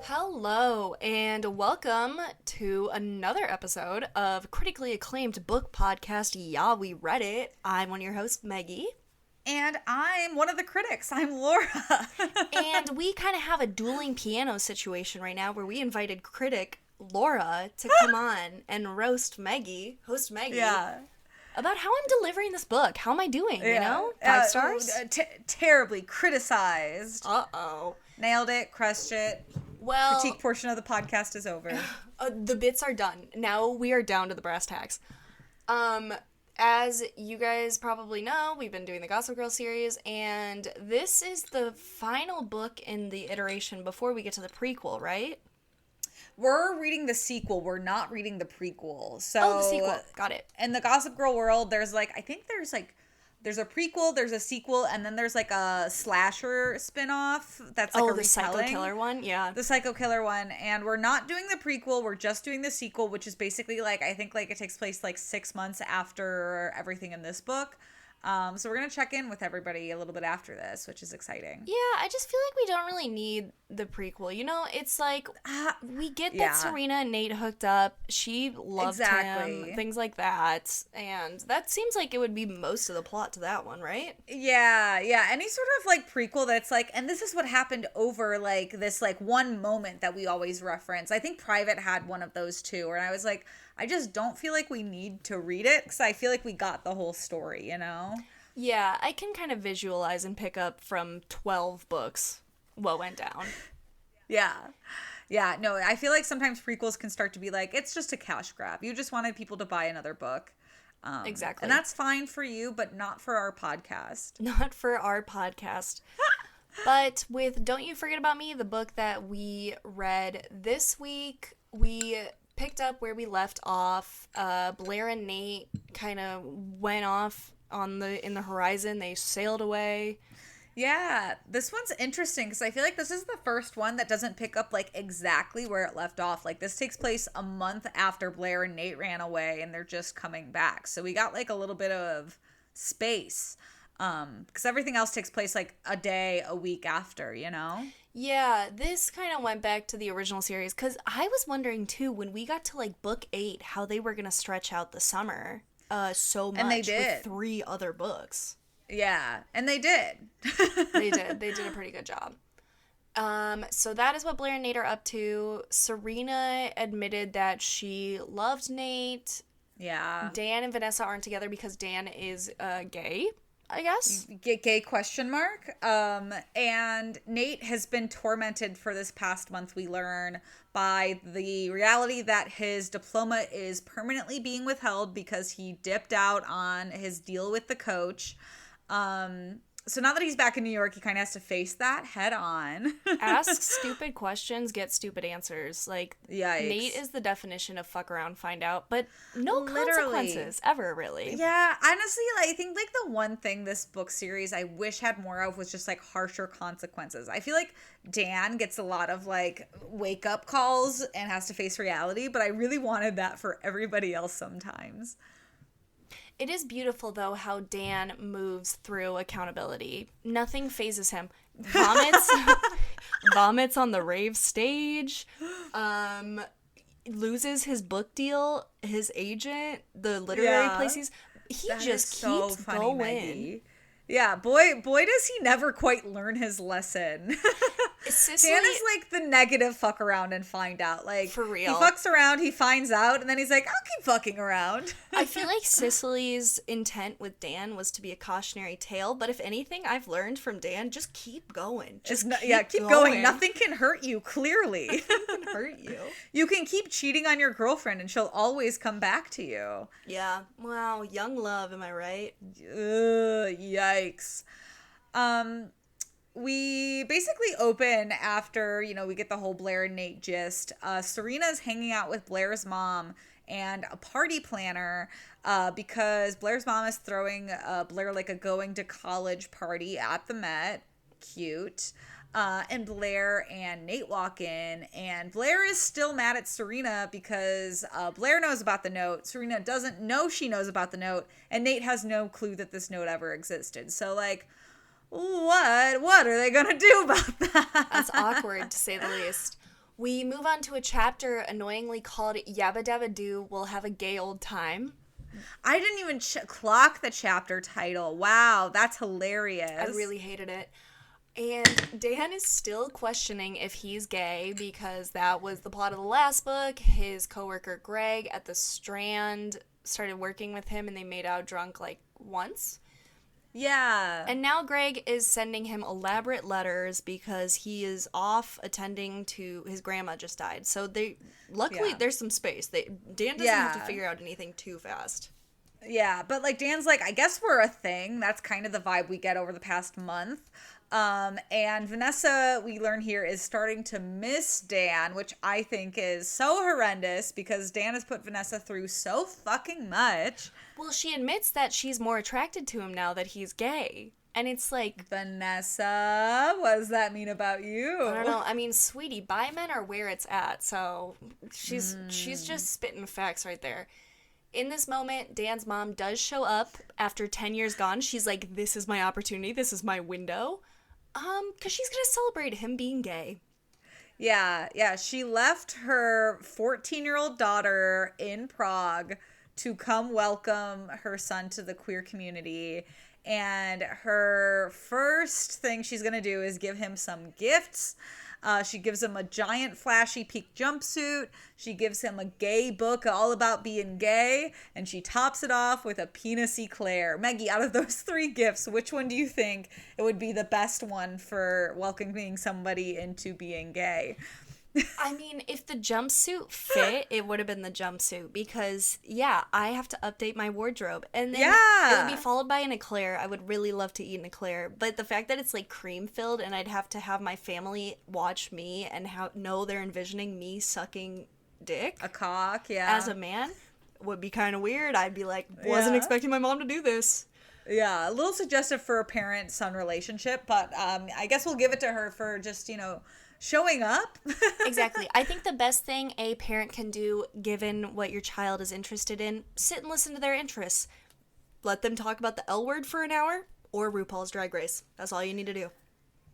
Hello, and welcome to another episode of critically acclaimed book podcast, Yeah, We Read It. I'm one of your hosts, Meggie. And I'm one of the critics. I'm Laura. And we kind of have a dueling piano situation right now where we invited critic Laura to come on and host Meggie, Yeah. about how I'm delivering this book. How am I doing, you know? 5 stars? Terribly criticized. Uh-oh. Nailed it, crushed it. Well, Critique portion of the podcast is over. the bits are done. Now we are down to the brass tacks. As you guys probably know, we've been doing the Gossip Girl series, and this is the final book in the iteration before we get to the prequel, right? We're reading the sequel. We're not reading the prequel. So, Oh, the sequel. Got it. In the Gossip Girl world, there's a prequel, there's a sequel, and then there's like a slasher spin-off that's like a the Psycho retelling. Killer one? Yeah. The Psycho Killer one, and we're not doing the prequel, we're just doing the sequel, which is basically like, I think like it takes place like 6 months after everything in this book. So we're gonna check in with everybody a little bit after this, which is exciting. Yeah, I just feel like we don't really need the prequel. You know, it's like, we get that Serena and Nate hooked up. She loved him, things like that. And that seems like it would be most of the plot to that one, right? Yeah. Any sort of like prequel that's like, and this is what happened over like this like one moment that we always reference. I think Private had one of those too, and I was like, I just don't feel like we need to read it because I feel like we got the whole story, you know? Yeah, I can kind of visualize and pick up from 12 books what went down. Yeah, no, I feel like sometimes prequels can start to be like, it's just a cash grab. You just wanted people to buy another book. Exactly. And that's fine for you, but not for our podcast. Not for our podcast. But with Don't You Forget About Me, the book that we read this week, we picked up where we left off. Blair and Nate kind of went off in the horizon. They sailed away. Yeah, this one's interesting because I feel like this is the first one that doesn't pick up like exactly where it left off. Like this takes place a month after Blair and Nate ran away and they're just coming back. So we got like a little bit of space because everything else takes place like a week after, you know? Yeah, this kind of went back to the original series because I was wondering too when we got to like book 8 how they were going to stretch out the summer so much, and they did. With 3 other books. Yeah, and they did. They did a pretty good job. So that is what Blair and Nate are up to. Serena admitted that she loved Nate. Yeah. Dan and Vanessa aren't together because Dan is gay, I guess. Gay question mark. And Nate has been tormented for this past month, we learn, by the reality that his diploma is permanently being withheld because he dipped out on his deal with the coach. So now that he's back in New York, he kind of has to face that head on. Ask stupid questions, get stupid answers. Like, Yikes. Nate is the definition of fuck around, find out, but no consequences ever, really. Yeah, honestly, I think like the one thing this book series I wish had more of was just like harsher consequences. I feel like Dan gets a lot of like wake up calls and has to face reality, but I really wanted that for everybody else sometimes. It is beautiful, though, how Dan moves through accountability. Nothing phases him. Vomits on the rave stage, loses his book deal, his agent, the literary place he just keeps going. Maggie. Yeah, boy does he never quite learn his lesson. Cicely, Dan is like the negative fuck around and find out. Like, for real. He fucks around, he finds out, and then he's like, I'll keep fucking around. I feel like Cicely's intent with Dan was to be a cautionary tale, but if anything I've learned from Dan, just keep going. Keep going. Nothing can hurt you, clearly. Nothing can hurt you. You can keep cheating on your girlfriend and she'll always come back to you. Yeah. Wow, young love, am I right? Yikes. We basically open after, we get the whole Blair and Nate gist. Serena's hanging out with Blair's mom and a party planner because Blair's mom is throwing Blair like a going to college party at the Met. Cute. And Blair and Nate walk in, and Blair is still mad at Serena because Blair knows about the note. Serena doesn't know she knows about the note, and Nate has no clue that this note ever existed. So, like, what are they gonna do about that? That's awkward, to say the least. We move on to a chapter annoyingly called Yabba Dabba Doo, We'll Have a Gay Old Time. I didn't even clock the chapter title. Wow, that's hilarious. I really hated it. And Dan is still questioning if he's gay because that was the plot of the last book. His coworker Greg at the Strand started working with him and they made out drunk like once. Yeah. And now Greg is sending him elaborate letters because he is off attending to his grandma just died. So luckily there's some space. Dan doesn't have to figure out anything too fast. Yeah, but like Dan's like, I guess we're a thing. That's kind of the vibe we get over the past month. And Vanessa, we learn here, is starting to miss Dan, which I think is so horrendous because Dan has put Vanessa through so fucking much. Well, she admits that she's more attracted to him now that he's gay. And it's like... Vanessa, what does that mean about you? I don't know. I mean, sweetie, bi men are where it's at. So she's just spitting facts right there. In this moment, Dan's mom does show up after 10 years gone. She's like, this is my opportunity. This is my window. Because she's going to celebrate him being gay. Yeah. She left her 14-year-old daughter in Prague to come welcome her son to the queer community. And her first thing she's going to do is give him some gifts. She gives him a giant flashy pink jumpsuit. She gives him a gay book all about being gay. And she tops it off with a penis eclair. Meggie, out of those 3 gifts, which one do you think it would be the best one for welcoming somebody into being gay? I mean, if the jumpsuit fit, it would have been the jumpsuit because, I have to update my wardrobe. And then it would be followed by an eclair. I would really love to eat an eclair. But the fact that it's, like, cream-filled and I'd have to have my family watch me and know they're envisioning me sucking dick. A cock, yeah. As a man would be kind of weird. I'd be like, wasn't expecting my mom to do this. Yeah, a little suggestive for a parent-son relationship. But I guess we'll give it to her for just, showing up. Exactly. I think the best thing a parent can do, given what your child is interested in, sit and listen to their interests. Let them talk about the L word for an hour or RuPaul's Drag Race. That's all you need to do.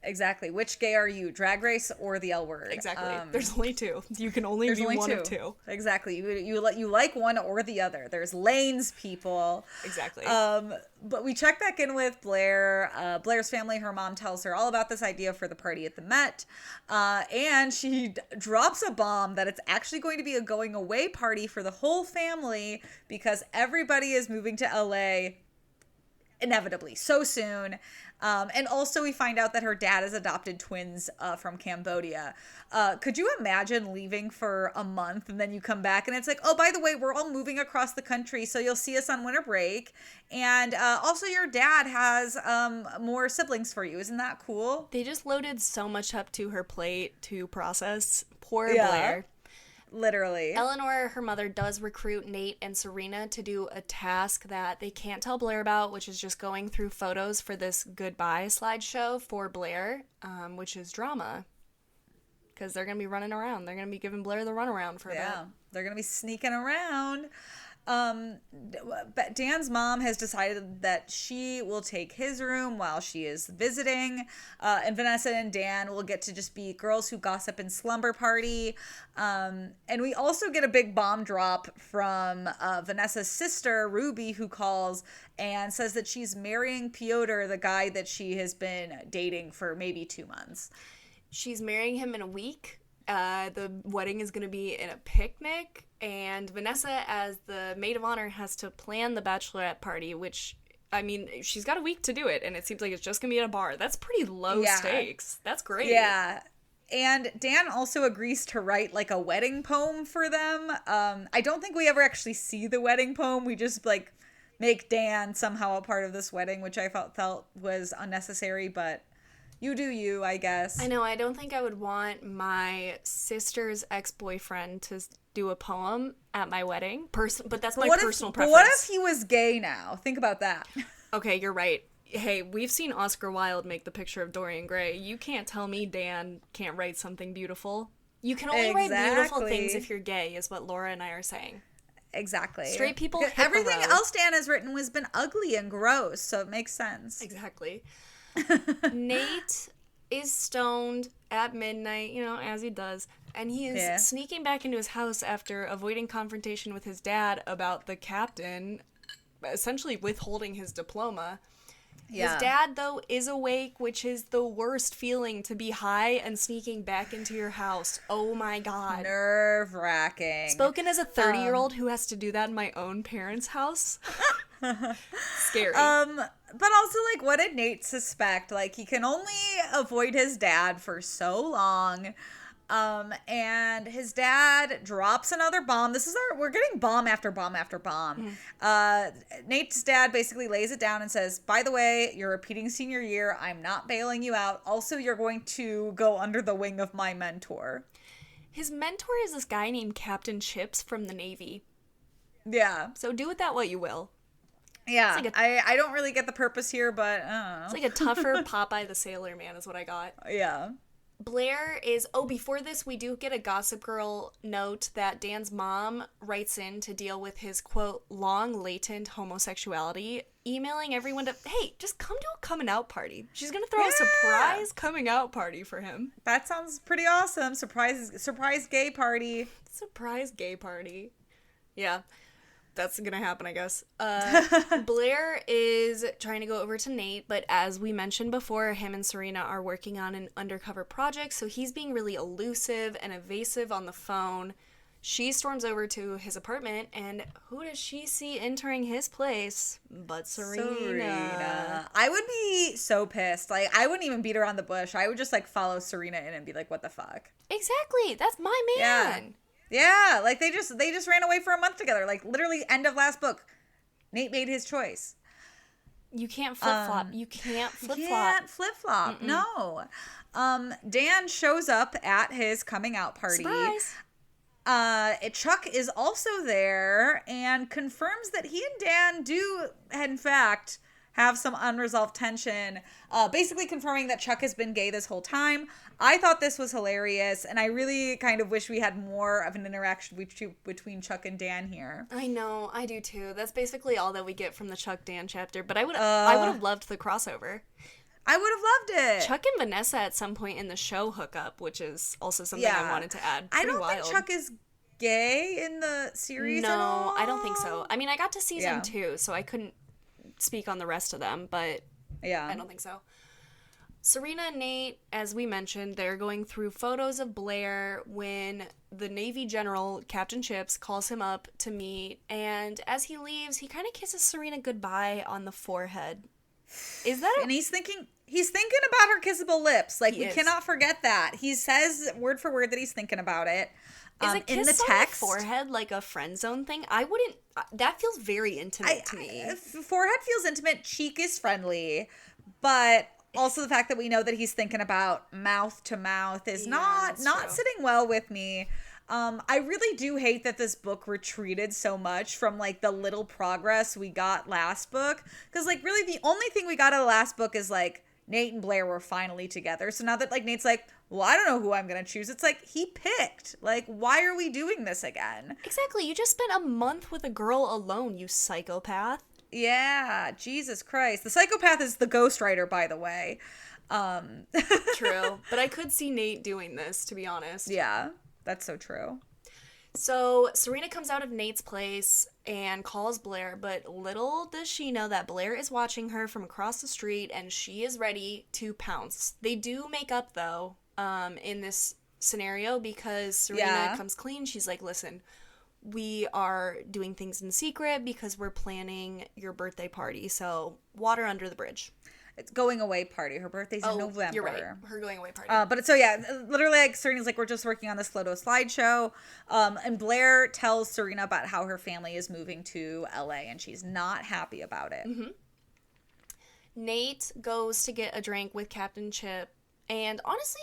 Exactly. Which gay are you? Drag Race or the L word? Exactly. There's only 2. You can only be one of 2. Exactly. You like one or the other. There's lanes, people. Exactly. But we check back in with Blair. Blair's family, her mom tells her all about this idea for the party at the Met. And she drops a bomb that it's actually going to be a going away party for the whole family because everybody is moving to LA inevitably so soon. And also we find out that her dad has adopted twins from Cambodia. Could you imagine leaving for a month and then you come back and it's like, oh, by the way, we're all moving across the country, so you'll see us on winter break. And also your dad has more siblings for you. Isn't that cool? They just loaded so much up to her plate to process. Poor Blair. Literally. Eleanor, her mother, does recruit Nate and Serena to do a task that they can't tell Blair about, which is just going through photos for this goodbye slideshow for Blair, which is drama. Because they're going to be running around. They're going to be giving Blair the runaround for that. Yeah, they're going to be sneaking around. But Dan's mom has decided that she will take his room while she is visiting, and Vanessa and Dan will get to just be girls who gossip and slumber party. And we also get a big bomb drop from Vanessa's sister, Ruby, who calls and says that she's marrying Piotr, the guy that she has been dating for maybe 2 months. She's marrying him in a week. The wedding is going to be in a picnic, and Vanessa, as the maid of honor, has to plan the bachelorette party, which, I mean, she's got a week to do it, and it seems like it's just going to be at a bar. That's pretty low stakes. That's great. Yeah. And Dan also agrees to write, like, a wedding poem for them. I don't think we ever actually see the wedding poem. We just, like, make Dan somehow a part of this wedding, which I felt was unnecessary, but... You do you, I guess. I know. I don't think I would want my sister's ex-boyfriend to do a poem at my wedding. But that's my personal preference. But what if he was gay now? Think about that. Okay, you're right. Hey, we've seen Oscar Wilde make the picture of Dorian Gray. You can't tell me Dan can't write something beautiful. You can only write beautiful things if you're gay, is what Laura and I are saying. Exactly. Straight people hit everything the road. else Dan has written has been ugly and gross, so it makes sense. Exactly. Nate is stoned at midnight, as he does. And he is sneaking back into his house after avoiding confrontation with his dad about the captain essentially withholding his diploma. Yeah. His dad, though, is awake, which is the worst feeling, to be high and sneaking back into your house. Oh my God. Nerve-wracking. Spoken as a 30-year-old who has to do that in my own parents' house. Scary. But also, like, what did Nate suspect? Like, he can only avoid his dad for so long. And his dad drops another bomb. We're getting bomb after bomb after bomb. Nate's dad basically lays it down and says, by the way, you're repeating senior year. I'm not bailing you out. Also, you're going to go under the wing of my mentor. His mentor is this guy named Captain Chips from the Navy. Yeah. So do with that what you will. Yeah. Like I don't really get the purpose here, but I don't know. It's like a tougher Popeye the Sailor Man is what I got. Yeah. Blair is, before this, we do get a Gossip Girl note that Dan's mom writes in to deal with his, quote, long latent homosexuality, emailing everyone to, hey, just come to a coming out party. She's going to throw a surprise coming out party for him. That sounds pretty awesome. Surprise gay party. Surprise gay party. Yeah. That's gonna happen, I guess. Blair is trying to go over to Nate, but as we mentioned before, him and Serena are working on an undercover project, so he's being really elusive and evasive on the phone. She storms over to his apartment, and who does she see entering his place but Serena? I would be so pissed. Like, I wouldn't even beat around the bush. I would just, like, follow Serena in and be like, what the fuck? Exactly. That's my man. Yeah, like they just ran away for a month together. Like, literally end of last book. Nate made his choice. You can't flip-flop. You can't flip-flop. No. Dan shows up at his coming out party. Surprise. Chuck is also there and confirms that he and Dan do, in fact, have some unresolved tension, basically confirming that Chuck has been gay this whole time. I thought this was hilarious, and I really kind of wish we had more of an interaction between Chuck and Dan here. I know, I do too. That's basically all that we get from the Chuck-Dan chapter, but I would have loved the crossover. I would have loved it. Chuck and Vanessa at some point in the show hook up, which is also something I wanted to add. I don't think Chuck is gay in the series at all. No, I don't think so. I mean, I got to season 2, so I couldn't speak on the rest of them, but I don't think so. Serena and Nate, as we mentioned, they're going through photos of Blair when the Navy general, Captain Chips, calls him up to meet, and as he leaves, he kind of kisses Serena goodbye on the forehead. Is that And he's thinking about her kissable lips. Like, we cannot forget that. He says word for word that he's thinking about it. Is a kiss in the text on the forehead like a friend zone thing? I wouldn't. That feels very intimate to me. Forehead feels intimate. Cheek is friendly, but also the fact that we know that he's thinking about mouth to mouth is not sitting well with me. I really do hate that this book retreated so much from, like, the little progress we got last book, because, like, really the only thing we got out of the last book is, like, Nate and Blair were finally together. So now that, like, Nate's like, well, I don't know who I'm going to choose. It's like, he picked. Like, why are we doing this again? Exactly. You just spent a month with a girl alone, you psychopath. Yeah, Jesus Christ. The psychopath is the ghostwriter, by the way. True. But I could see Nate doing this, to be honest. Yeah, that's so true. So Serena comes out of Nate's place and calls Blair, but little does she know that Blair is watching her from across the street and she is ready to pounce. They do make up, though, in this scenario, because Serena comes clean. She's like, listen, we are doing things in secret because we're planning your birthday party, so water under the bridge. It's going away party. Her birthday's in November. You're right. Her going away party. But so yeah, literally, like, Serena's like, we're just working on this photo slideshow. And Blair tells Serena about how her family is moving to LA and she's not happy about it. Mm-hmm. Nate goes to get a drink with Captain Chip, and honestly,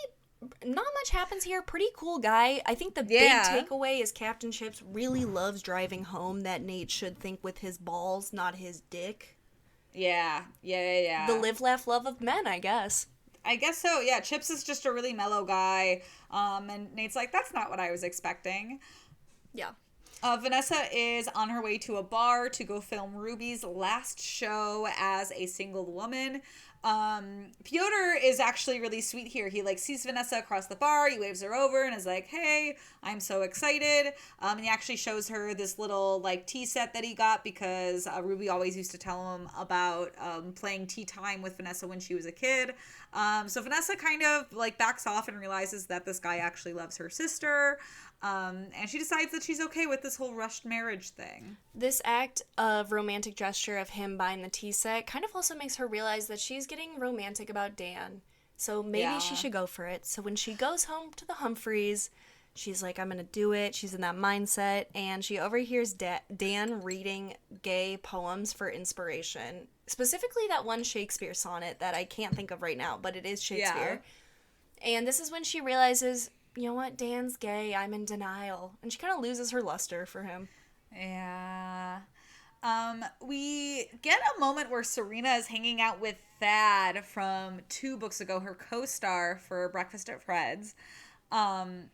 not much happens here. Pretty cool guy. I think the big takeaway is Captain Chips really loves driving home that Nate should think with his balls, not his dick. Yeah. The live, laugh, love of men, I guess. I guess so, yeah. Chips is just a really mellow guy. And Nate's like, that's not what I was expecting. Yeah. Vanessa is on her way to a bar to go film Ruby's last show as a single woman. Piotr is actually really sweet here. He like sees Vanessa across the bar. He waves her over and is like, "Hey, I'm so excited." And he actually shows her this little like tea set that he got because Ruby always used to tell him about playing tea time with Vanessa when she was a kid. So Vanessa kind of like backs off and realizes that this guy actually loves her sister. And she decides that she's okay with this whole rushed marriage thing. This act of romantic gesture of him buying the tea set kind of also makes her realize that she's getting romantic about Dan. So maybe she should go for it. So when she goes home to the Humphreys, she's like, I'm going to do it. She's in that mindset. And she overhears Dan reading gay poems for inspiration. Specifically that one Shakespeare sonnet that I can't think of right now, but it is Shakespeare. Yeah. And this is when she realizes, you know what, Dan's gay, I'm in denial. And she kind of loses her luster for him. Yeah. We get a moment where Serena is hanging out with Thad from 2 books ago, her co-star for Breakfast at Fred's. And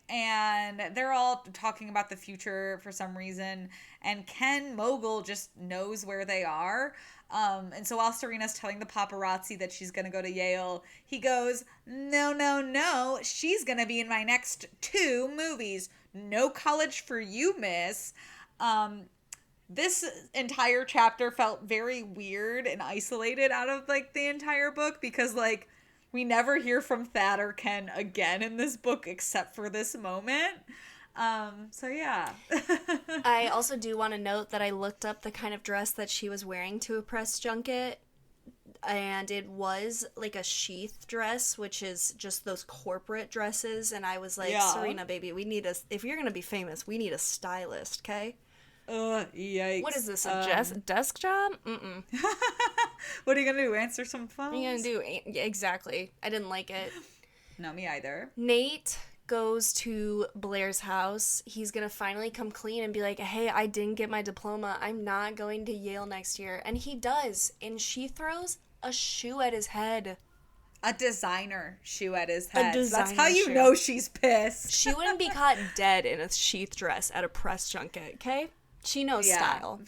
they're all talking about the future for some reason. And Ken Mogul just knows where they are. And so while Serena's telling the paparazzi that she's going to go to Yale, he goes, no, she's going to be in my next 2 movies. No college for you, miss. This entire chapter felt very weird and isolated out of like the entire book because like we never hear from Thad or Ken again in this book except for this moment. So yeah. I also do want to note that I looked up the kind of dress that she was wearing to a press junket, and it was like a sheath dress, which is just those corporate dresses, and I was like, Serena, baby, if you're going to be famous, we need a stylist, okay? Yikes. What is this, a desk job? Mm-mm. What are you going to do, answer some phones? What are you going to do? Yeah, exactly. I didn't like it. No, me either. Nate goes to Blair's house. He's gonna finally come clean and be like, hey, I didn't get my diploma. I'm not going to Yale next year. And he does. And she throws a shoe at his head. A designer shoe at his head. That's how you know she's pissed. She wouldn't be caught dead in a sheath dress at a press junket, okay? She knows style.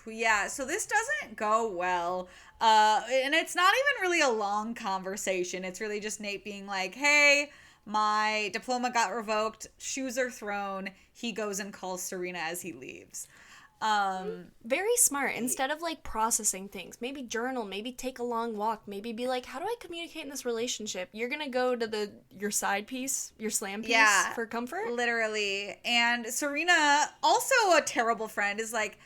Yeah, so this doesn't go well. And it's not even really a long conversation. It's really just Nate being like, hey, my diploma got revoked. Shoes are thrown. He goes and calls Serena as he leaves. Very smart. Instead of like processing things, maybe journal, maybe take a long walk, maybe be like, how do I communicate in this relationship? You're gonna go to your side piece, your slam piece for comfort? Literally. And Serena, also a terrible friend, is like,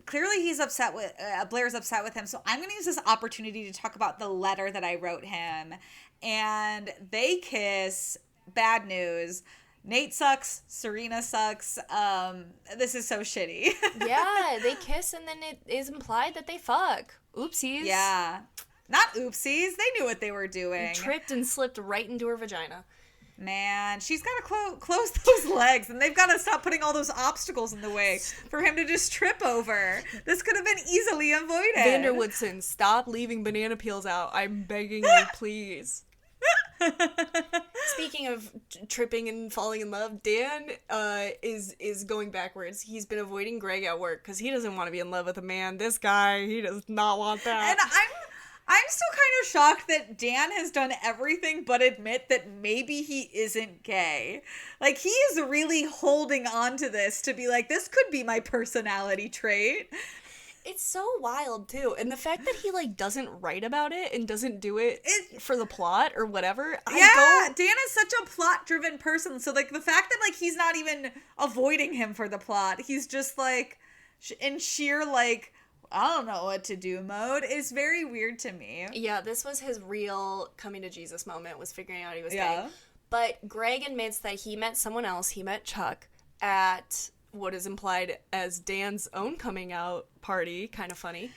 clearly he's upset with Blair's upset with him, so I'm gonna use this opportunity to talk about the letter that I wrote him. And they kiss. Bad news. Nate sucks. Serena sucks. This is so shitty. Yeah, they kiss and then it is implied that they fuck. Oopsies. Yeah. Not oopsies. They knew what they were doing. He tripped and slipped right into her vagina. Man, she's got to close those legs, and they've got to stop putting all those obstacles in the way for him to just trip over. This could have been easily avoided. Vanderwoodson, stop leaving banana peels out. I'm begging you, please. Speaking of tripping and falling in love, Dan is going backwards. He's been avoiding Greg at work because he doesn't want to be in love with a man. This guy, he does not want that. And I'm still kind of shocked that Dan has done everything but admit that maybe he isn't gay. Like, he is really holding on to this to be like, this could be my personality trait. It's so wild, too. And the fact that he, like, doesn't write about it and doesn't do it for the plot or whatever. Dan is such a plot-driven person. So, like, the fact that, like, he's not even avoiding him for the plot. He's just, like, in sheer, like, I don't know what to do mode is very weird to me. Yeah, this was his real coming to Jesus moment, was figuring out he was gay. But Greg admits that he met someone else. He met Chuck at what is implied as Dan's own coming out party. Kind of funny.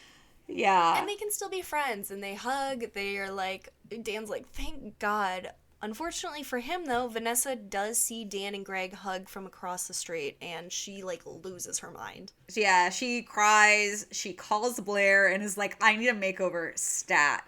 Yeah. And they can still be friends, and they hug. They are like, Dan's like, thank God. Unfortunately for him, though, Vanessa does see Dan and Greg hug from across the street, and she, like, loses her mind. Yeah, she cries, she calls Blair, and is like, I need a makeover, stat.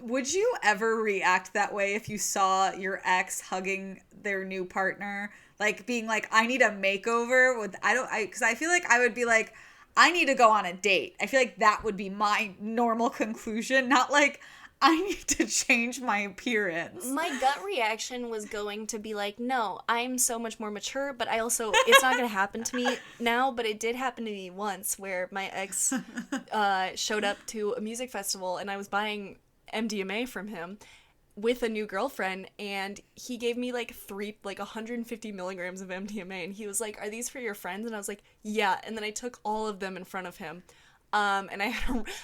Would you ever react that way if you saw your ex hugging their new partner? Like, being like, I need a makeover? Because I feel like I would be like, I need to go on a date. I feel like that would be my normal conclusion, not like I need to change my appearance. My gut reaction was going to be like, no, I'm so much more mature, but I also, it's not going to happen to me now, but it did happen to me once where my ex showed up to a music festival and I was buying MDMA from him with a new girlfriend, and he gave me like 150 milligrams of MDMA, and he was like, are these for your friends? And I was like, yeah, and then I took all of them in front of him. And I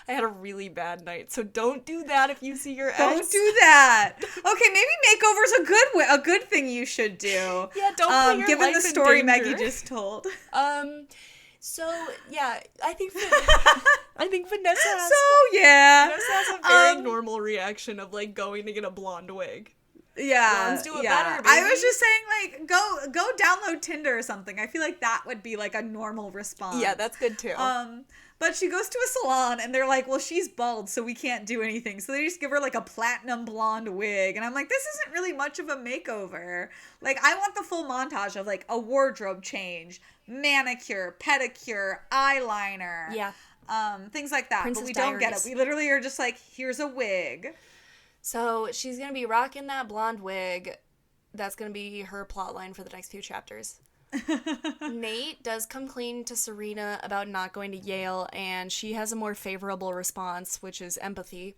had a really bad night, so don't do that if you see your ex. Don't do that. Okay, maybe makeover's a good thing you should do. Yeah, don't put your given life the in story danger. Meggie just told. So yeah, I think Vanessa has, Vanessa has a very normal reaction of like going to get a blonde wig. Yeah, Blondes do it better, baby. I was just saying, like, go download Tinder or something. I feel like that would be like a normal response. Yeah, that's good too. But she goes to a salon and they're like, well, she's bald, so we can't do anything. So they just give her like a platinum blonde wig. And I'm like, this isn't really much of a makeover. Like, I want the full montage of like a wardrobe change, manicure, pedicure, eyeliner. Yeah. Things like that. Princess But we don't get it. Diaries. We literally are just like, here's a wig. So she's gonna be rocking that blonde wig. That's gonna be her plot line for the next few chapters. Nate does come clean to Serena about not going to Yale, and she has a more favorable response, which is empathy.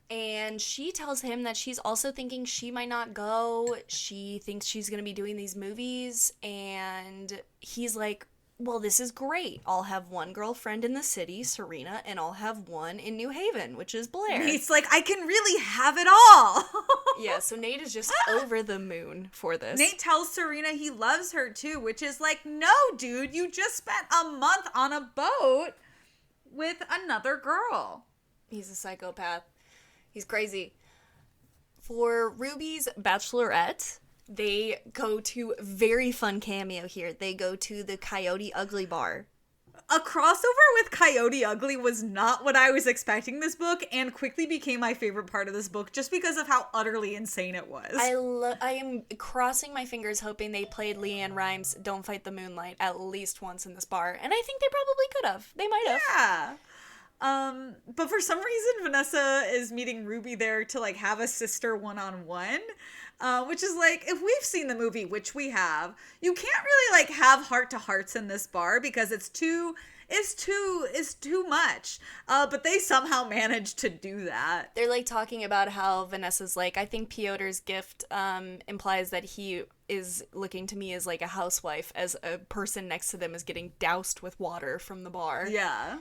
And she tells him that she's also thinking she might not go. She thinks she's going to be doing these movies, and he's like, well, this is great. I'll have one girlfriend in the city, Serena, and I'll have one in New Haven, which is Blair. Nate's like, I can really have it all. Yeah, so Nate is just over the moon for this. Nate tells Serena he loves her too, which is like, no, dude, you just spent a month on a boat with another girl. He's a psychopath. He's crazy. For Ruby's bachelorette, they go to very fun cameo here. They go to the Coyote Ugly bar. A crossover with Coyote Ugly was not what I was expecting this book, and quickly became my favorite part of this book just because of how utterly insane it was. I am crossing my fingers hoping they played Leanne Rimes' Don't Fight the Moonlight at least once in this bar, and I think they probably could have. They might have. Yeah. But for some reason, Vanessa is meeting Ruby there to like have a sister one-on-one. Which is like, if we've seen the movie, which we have, you can't really like have heart-to-hearts in this bar because it's too much. But they somehow managed to do that. They're like talking about how Vanessa's like, I think Piotr's gift implies that he is looking to me as like a housewife, as a person next to them is getting doused with water from the bar. Yeah.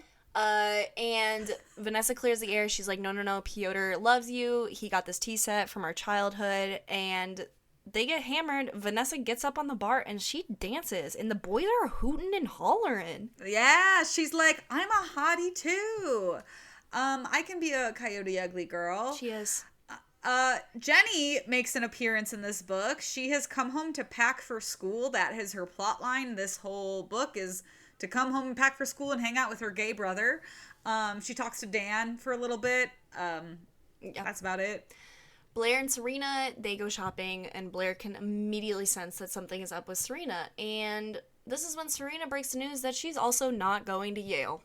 And Vanessa clears the air. She's like, no, Piotr loves you. He got this tea set from our childhood. And they get hammered. Vanessa gets up on the bar and she dances. And the boys are hooting and hollering. Yeah, she's like, I'm a hottie too. I can be a Coyote Ugly girl. She is. Jenny makes an appearance in this book. She has come home to pack for school. That is her plot line. This whole book is to come home and pack for school and hang out with her gay brother. She talks to Dan for a little bit. That's about it. Blair and Serena, they go shopping, and Blair can immediately sense that something is up with Serena. And this is when Serena breaks the news that she's also not going to Yale.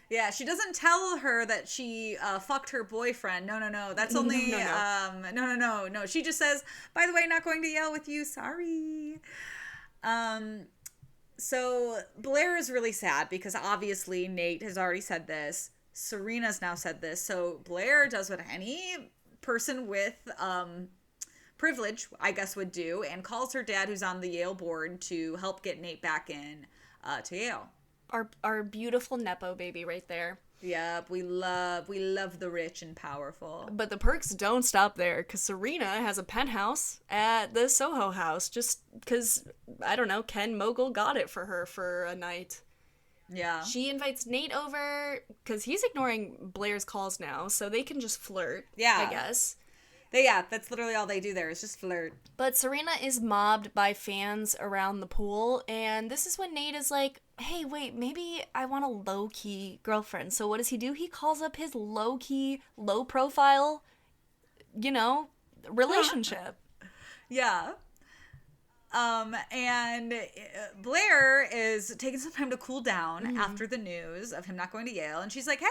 Yeah, she doesn't tell her that she fucked her boyfriend. No. That's only... No. She just says, by the way, not going to Yale with you. Sorry. So Blair is really sad because obviously Nate has already said this. Serena's now said this. So Blair does what any person with privilege, I guess, would do, and calls her dad, who's on the Yale board, to help get Nate back in to Yale. Our beautiful Nepo baby right there. Yep, we love the rich and powerful. But the perks don't stop there, because Serena has a penthouse at the Soho House, just because, I don't know, Ken Mogul got it for her for a night. Yeah. She invites Nate over, because he's ignoring Blair's calls now, so they can just flirt, I guess. That's literally all they do there, is just flirt. But Serena is mobbed by fans around the pool, and this is when Nate is like, hey, wait, maybe I want a low-key girlfriend. So what does he do? He calls up his low-key, low-profile, relationship. Yeah. And Blair is taking some time to cool down after the news of him not going to Yale. And she's like, hey,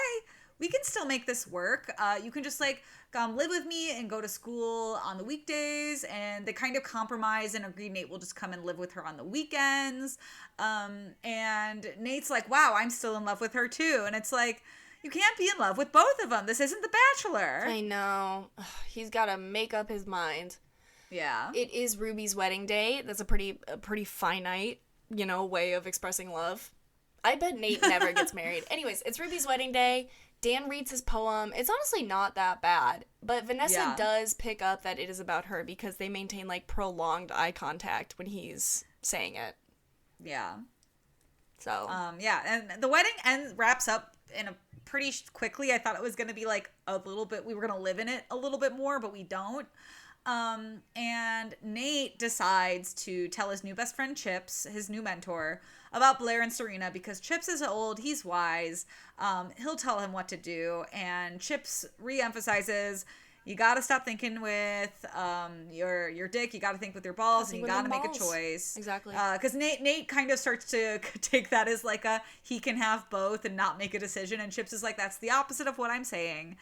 we can still make this work. You can just like come live with me and go to school on the weekdays. And they kind of compromise and agree Nate will just come and live with her on the weekends. And Nate's like, wow, I'm still in love with her too. And it's like, you can't be in love with both of them. This isn't The Bachelor. I know. He's got to make up his mind. Yeah. It is Ruby's wedding day. That's a pretty finite, way of expressing love. I bet Nate never gets married. Anyways, it's Ruby's wedding day. Dan reads his poem. It's honestly not that bad. But Vanessa does pick up that it is about her because they maintain, like, prolonged eye contact when he's saying it. Yeah. So. Yeah, and the wedding wraps up in a pretty quickly. I thought it was going to be, like, a little bit, we were going to live in it a little bit more, but we don't. And Nate decides to tell his new best friend Chips, his new mentor, about Blair and Serena because Chips is old, he's wise, he'll tell him what to do, and Chips re-emphasizes, you gotta stop thinking with your dick, you gotta think with your balls, and you gotta make a choice. Exactly. Because Nate kind of starts to take that as like he can have both and not make a decision, and Chips is like, that's the opposite of what I'm saying.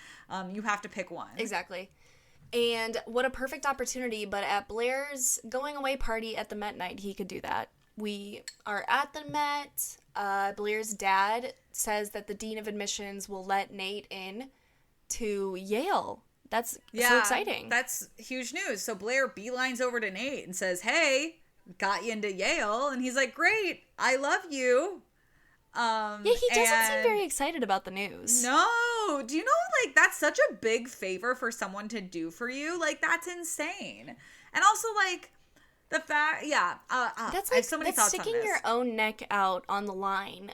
You have to pick one. Exactly. And what a perfect opportunity, but at Blair's going away party at the Met night, he could do that. We are at the Met. Blair's dad says that the dean of admissions will let Nate in to Yale. That's so exciting. That's huge news. So Blair beelines over to Nate and says, hey, got you into Yale. And he's like, great, I love you. Yeah, he doesn't seem very excited about the news. No. Do you know, like, that's such a big favor for someone to do for you? Like, that's insane. And also, like, the fact, that's I have so many thoughts sticking on this. your own neck out on the line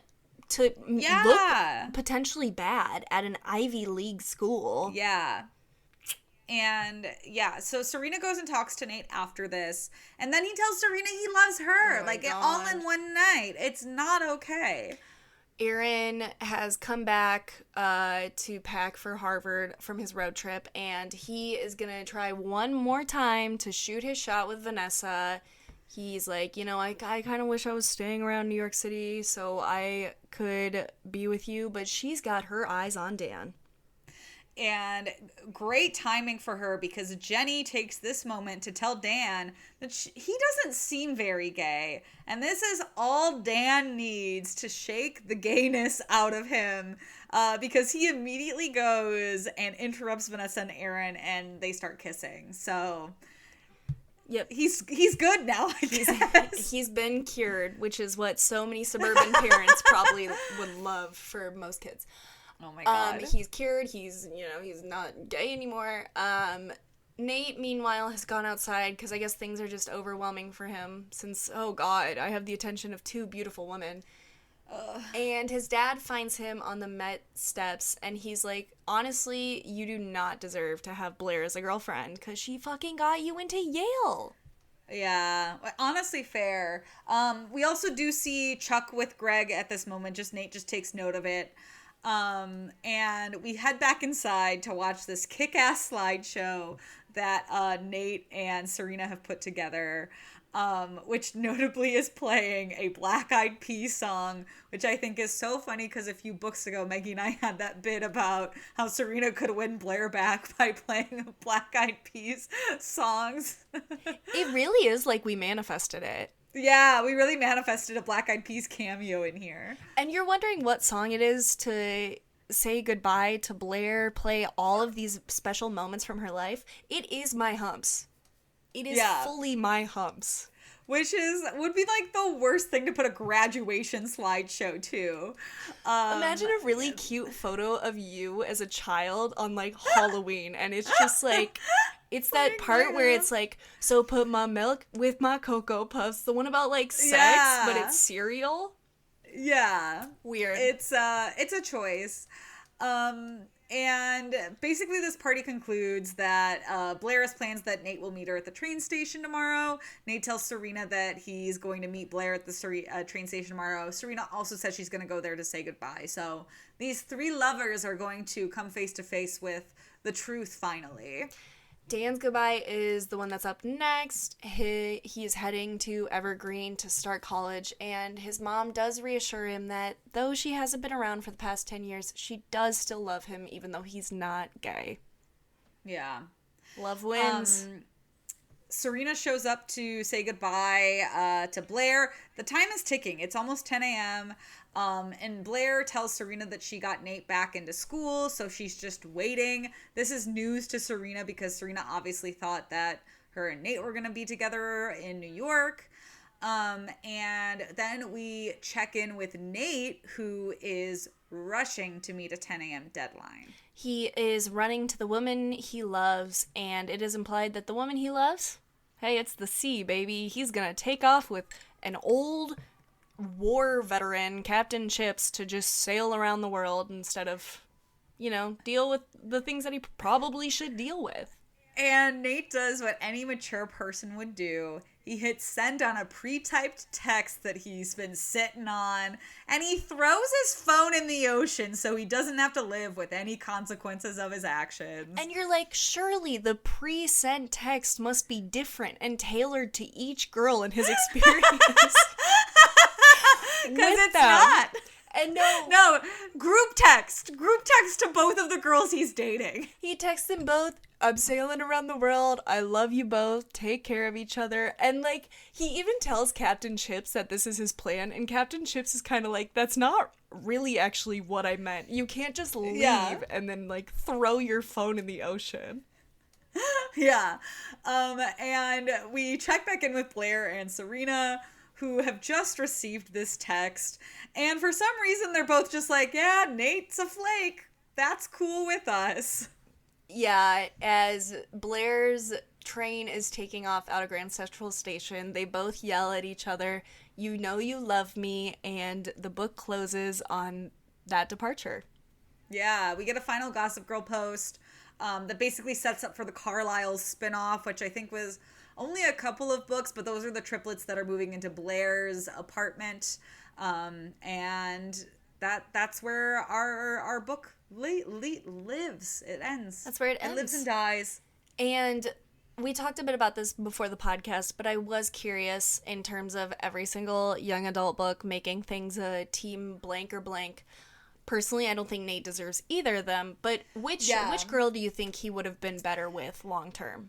to look potentially bad at an Ivy League school. Yeah. And so Serena goes and talks to Nate after this, and then he tells Serena he loves her, all in one night. It's not okay. Aaron has come back to pack for Harvard from his road trip, and he is going to try one more time to shoot his shot with Vanessa. He's like, I kind of wish I was staying around New York City so I could be with you, but she's got her eyes on Dan. And great timing for her because Jenny takes this moment to tell Dan that he doesn't seem very gay. And this is all Dan needs to shake the gayness out of him because he immediately goes and interrupts Vanessa and Aaron and they start kissing. So yep, he's good now, I guess. He's been cured, which is what so many suburban parents probably would love for most kids. Oh my God. He's cured. He's not gay anymore. Nate, meanwhile, has gone outside because I guess things are just overwhelming for him since, oh God, I have the attention of two beautiful women. And his dad finds him on the Met steps and he's like, honestly, you do not deserve to have Blair as a girlfriend because she fucking got you into Yale. Yeah, honestly fair. We also do see Chuck with Greg at this moment. Nate just takes note of it. And we head back inside to watch this kick-ass slideshow that Nate and Serena have put together, which notably is playing a Black Eyed Peas song, which I think is so funny because a few books ago, Meggie and I had that bit about how Serena could win Blair back by playing Black Eyed Peas songs. It really is like we manifested it. Yeah, we really manifested a Black Eyed Peas cameo in here. And you're wondering what song it is to say goodbye to Blair, play all of these special moments from her life. It is My Humps. It is fully My Humps. Which would be like the worst thing to put a graduation slideshow to. Imagine a really cute photo of you as a child on like Halloween, and it's just like, it's that part where it's like, so put my milk with my Cocoa Puffs, the one about like sex, but it's cereal. Yeah. Weird. It's a choice. And basically this party concludes that Blair has plans that Nate will meet her at the train station tomorrow. Nate tells Serena that he's going to meet Blair at the train station tomorrow. Serena also says she's going to go there to say goodbye. So these three lovers are going to come face to face with the truth finally. Dan's goodbye is the one that's up next. He's heading to Evergreen to start college, and his mom does reassure him that though she hasn't been around for the past 10 years, she does still love him, even though he's not gay. Yeah. Love wins. Serena shows up to say goodbye to Blair. The time is ticking. It's almost 10 a.m. And Blair tells Serena that she got Nate back into school, so she's just waiting. This is news to Serena because Serena obviously thought that her and Nate were going to be together in New York. And then we check in with Nate, who is rushing to meet a 10 a.m. deadline. He is running to the woman he loves, and it is implied that the woman he loves, hey, it's the sea, baby. He's gonna take off with an old war veteran, Captain Chips, to just sail around the world instead of, deal with the things that he probably should deal with. And Nate does what any mature person would do. He hits send on a pre-typed text that he's been sitting on, and he throws his phone in the ocean so he doesn't have to live with any consequences of his actions. And you're like, surely the pre-sent text must be different and tailored to each girl and his experience. Because it's not. And no, group text to both of the girls he's dating. He texts them both, I'm sailing around the world, I love you both, take care of each other. And he even tells Captain Chips that this is his plan, and Captain Chips is kind of like, that's not really actually what I meant. You can't just leave and then throw your phone in the ocean. Yeah. And we check back in with Blair and Serena, who have just received this text. And for some reason, they're both just like, yeah, Nate's a flake. That's cool with us. Yeah, as Blair's train is taking off out of Grand Central Station, they both yell at each other, you know you love me, and the book closes on that departure. Yeah, we get a final Gossip Girl post that basically sets up for the Carlisle spinoff, which I think was only a couple of books, but those are the triplets that are moving into Blair's apartment. And that's where our book lives. It ends. That's where it ends. It lives and dies. And we talked a bit about this before the podcast, but I was curious in terms of every single young adult book making things a team blank or blank. Personally, I don't think Nate deserves either of them, but which girl do you think he would have been better with long term?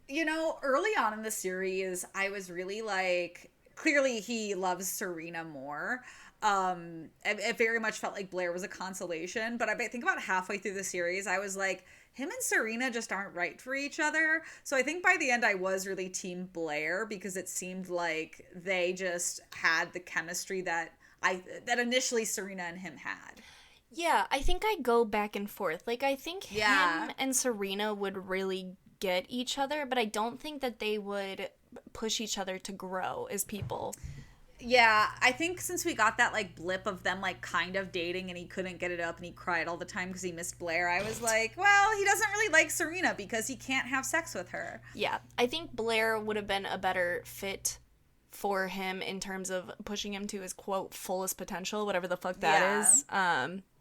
Early on in the series, I was really clearly he loves Serena more. It very much felt like Blair was a consolation, but I think about halfway through the series, I was like, him and Serena just aren't right for each other. So I think by the end, I was really team Blair because it seemed like they just had the chemistry that initially Serena and him had. Yeah, I think I go back and forth. I think him and Serena would really get each other, but I don't think that they would push each other to grow as people. Yeah, I think since we got that blip of them kind of dating and he couldn't get it up and he cried all the time because he missed Blair, I was like, well, he doesn't really like Serena because he can't have sex with her. Yeah, I think Blair would have been a better fit for him in terms of pushing him to his quote fullest potential, whatever the fuck that is.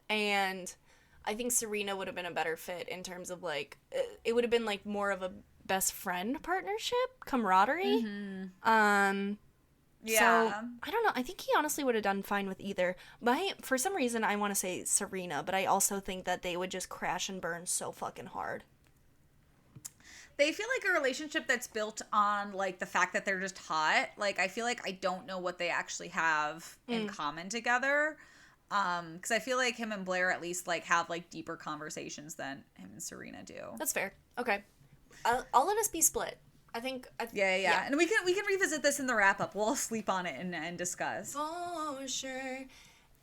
And I think Serena would have been a better fit in terms of it would have been more of a best friend partnership, camaraderie. Mm-hmm. So I don't know. I think he honestly would have done fine with either. For some reason, I want to say Serena, but I also think that they would just crash and burn so fucking hard. They feel like a relationship that's built on the fact that they're just hot. I feel like I don't know what they actually have in common together. Because I feel like him and Blair at least have deeper conversations than him and Serena do. That's fair. Okay, I'll let us be split. I think. Yeah. And we can revisit this in the wrap up. We'll all sleep on it and discuss. For sure.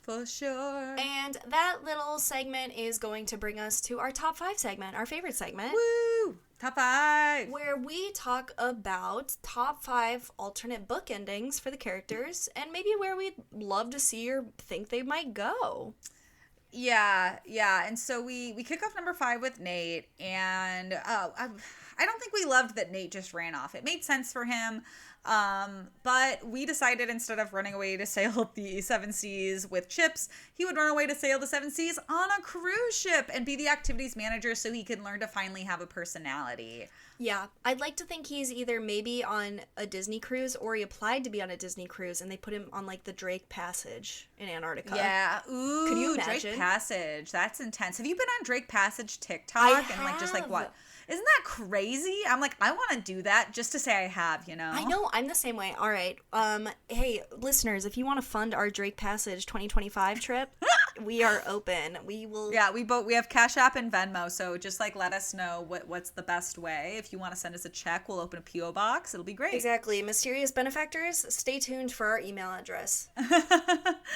For sure. And that little segment is going to bring us to our top 5 segment, our favorite segment. Woo! Top 5! Where we talk about top 5 alternate book endings for the characters and maybe where we'd love to see or think they might go. Yeah. And so we kick off number 5 with Nate, and I don't think we loved that Nate just ran off. It made sense for him. But we decided instead of running away to sail the seven seas with Chips, he would run away to sail the seven seas on a cruise ship and be the activities manager so he can learn to finally have a personality. Yeah, I'd like to think he's either maybe on a Disney cruise or he applied to be on a Disney cruise and they put him on like the Drake Passage in Antarctica. Yeah. Ooh, could you imagine? Drake Passage. That's intense. Have you been on Drake Passage TikTok? I and like just like have. what? Isn't that crazy? I'm like, I want to do that just to say I have, you know? I know, I'm the same way. All right. Hey, listeners, if you want to fund our Drake Passage 2025 trip, we are open. We will. Yeah, we have Cash App and Venmo, so just like let us know what's the best way. If you want to send us a check, we'll open a PO box. It'll be great. Exactly. Mysterious benefactors, stay tuned for our email address.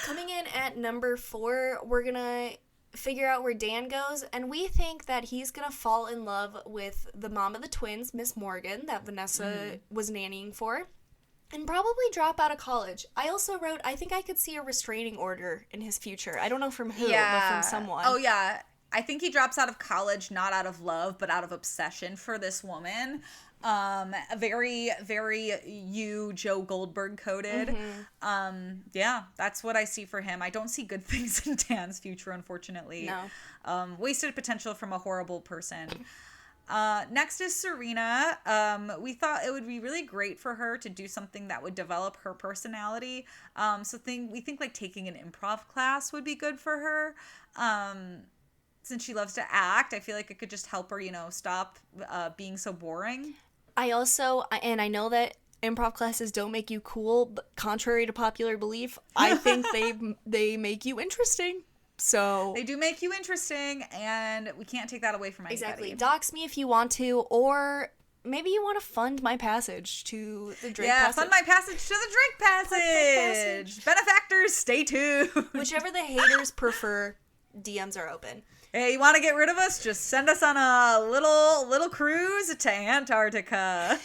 Coming in at number 4, we're gonna figure out where Dan goes, and we think that he's gonna fall in love with the mom of the twins, Miss Morgan, that Vanessa was nannying for, and probably drop out of college. I also wrote, I think I could see a restraining order in his future. I don't know from who, but from someone. Oh, yeah. I think he drops out of college not out of love, but out of obsession for this woman. Very, very Joe Goldberg coded. Yeah, that's what I see for him. I don't see good things in Dan's future, unfortunately. No. Wasted potential from a horrible person. Next is Serena. We thought it would be really great for her to do something that would develop her personality. We think like taking an improv class would be good for her. Since she loves to act, I feel like it could just help her, stop being so boring. I also, and I know that improv classes don't make you cool, but contrary to popular belief, I think they make you interesting. So they do make you interesting, and we can't take that away from anybody. Exactly. Dox me if you want to, or maybe you want to fund my passage to the Drake Passage. Yeah, fund my passage to the Drake Passage. Benefactors, stay tuned. Whichever the haters prefer, DMs are open. Hey, you want to get rid of us? Just send us on a little cruise to Antarctica.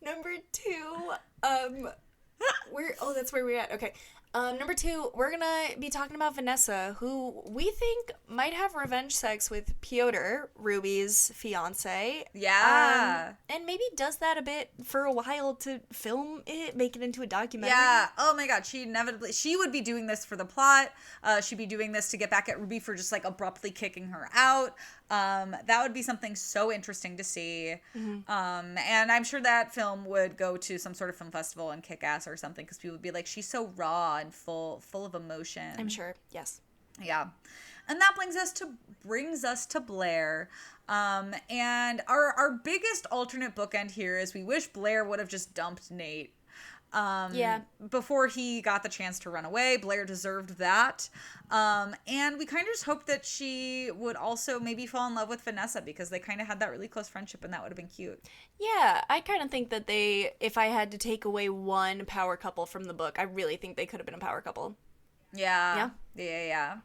Number 2, that's where we're at. Okay. Number 2, we're gonna be talking about Vanessa, who we think might have revenge sex with Piotr, Ruby's fiance. Yeah. And maybe does that a bit for a while to film it, make it into a documentary. Yeah. Oh my God. She would be doing this for the plot. She'd be doing this to get back at Ruby for just like abruptly kicking her out. That would be something so interesting to see. And I'm sure that film would go to some sort of film festival and kick ass or something, because people would be like, she's so raw and full of emotion. I'm sure. Yes. Yeah. And that brings us to Blair. And our biggest alternate bookend here is we wish Blair would have just dumped Nate. Before he got the chance to run away. Blair deserved that. And we kind of just hoped that she would also maybe fall in love with Vanessa, because they kind of had that really close friendship, and that would have been cute. Yeah, I kind of think that if I had to take away one power couple from the book, I really think they could have been a power couple. Yeah. Then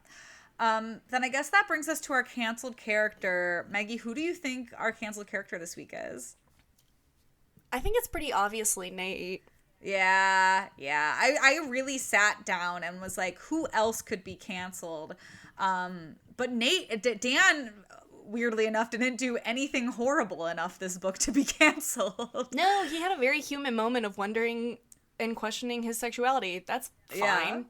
I guess that brings us to our canceled character. Maggie, who do you think our canceled character this week is? I think it's pretty obviously Nate. Yeah. I really sat down and was like, who else could be canceled? But Dan, weirdly enough, didn't do anything horrible enough this book to be canceled. No, he had a very human moment of wondering and questioning his sexuality. That's fine. Yeah.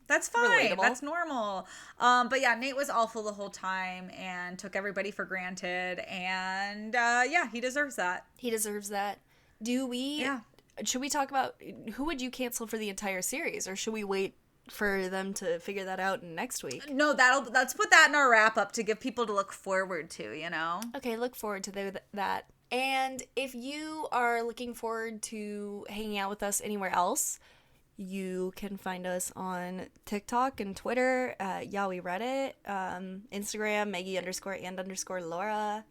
That's fine. Relatable. That's normal. But yeah, Nate was awful the whole time and took everybody for granted. And he deserves that. He deserves that. Should we talk about who would you cancel for the entire series, or should we wait for them to figure that out next week? No, let's put that in our wrap up to give people to look forward to, Okay, look forward to that. And if you are looking forward to hanging out with us anywhere else, you can find us on TikTok and Twitter, Yeah We Read It, Instagram, Maggie_and_Laura.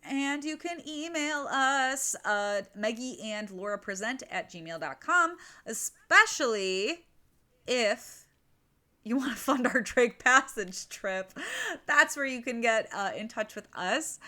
And you can email us, MaggieandLauraPresent@gmail.com, especially if you want to fund our Drake Passage trip. That's where you can get in touch with us.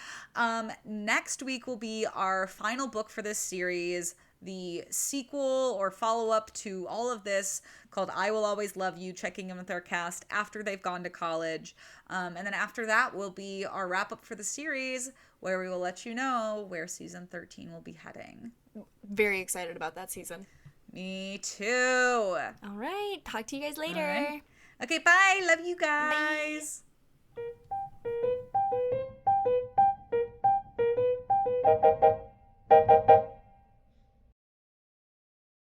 Next week will be our final book for this series, the sequel or follow-up to all of this, called I Will Always Love You, checking in with our cast after they've gone to college. And then after that will be our wrap-up for the series, where we will let you know where season 13 will be heading. Very excited about that season. Me too. All right. Talk to you guys later. Right. Okay, bye. Love you guys. Bye.